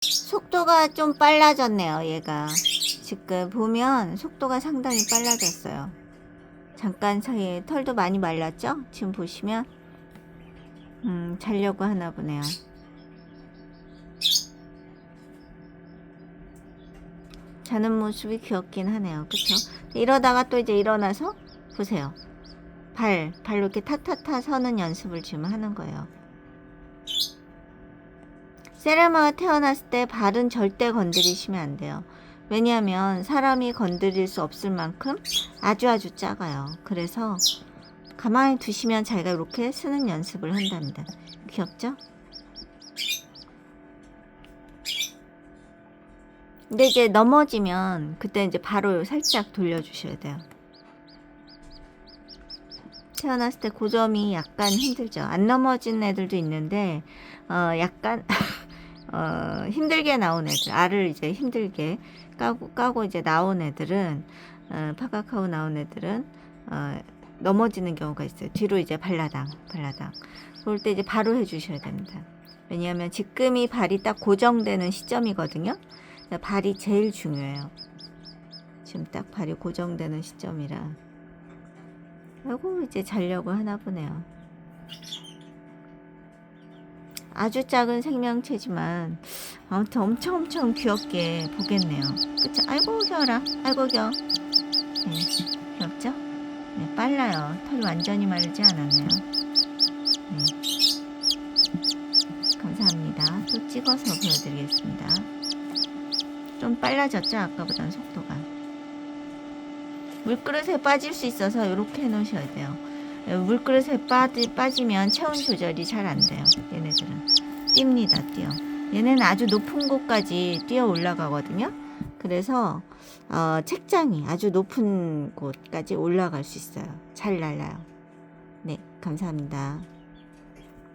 속도가 좀 빨라졌네요. 얘가 지금 보면 속도가 상당히 빨라졌어요. 잠깐 사이에 털도 많이 말랐죠? 지금 보시면 자려고 하나 보네요. 자는 모습이 귀엽긴 하네요. 그쵸? 이러다가 또 이제 일어나서 보세요. 발로 이렇게 타타타 서는 연습을 지금 하는 거예요. 세라마가 태어났을 때 발은 절대 건드리시면 안 돼요. 왜냐하면 사람이 건드릴 수 없을 만큼 아주 작아요. 그래서 가만히 두시면 자기가 이렇게 쓰는 연습을 한답니다. 귀엽죠? 근데 이제 넘어지면 그때 이제 바로 살짝 돌려주셔야 돼요. 태어났을 때 그 점이 약간 힘들죠. 안 넘어진 애들도 있는데 약간 힘들게 나온 애들, 알을 이제 힘들게 까고 이제 나온 애들은 파각하고 나온 애들은 넘어지는 경우가 있어요. 뒤로 이제 발라당. 그럴 때 이제 바로 해주셔야 됩니다. 왜냐하면 지금이 발이 딱 고정되는 시점이거든요. 발이 제일 중요해요. 지금 딱 발이 고정되는 시점이라. 아이고 이제 자려고 하나 보네요. 아주 작은 생명체지만 아무튼 엄청 귀엽게 보겠네요. 그쵸? 아이고 겨울아, 아이고 겨. 네, 귀엽죠? 네, 빨라요. 털이 완전히 마르지 않았네요. 네. 감사합니다. 또 찍어서 보여드리겠습니다. 좀 빨라졌죠? 아까보다는 속도가. 물그릇에 빠질 수 있어서 이렇게 해놓으셔야 돼요. 물그릇에 빠지면 체온 조절이 잘 안 돼요. 얘네들은 뜁니다. 뛰어. 얘네는 아주 높은 곳까지 뛰어 올라가거든요. 그래서 책장이 아주 높은 곳까지 올라갈 수 있어요. 잘 날아요. 네, 감사합니다.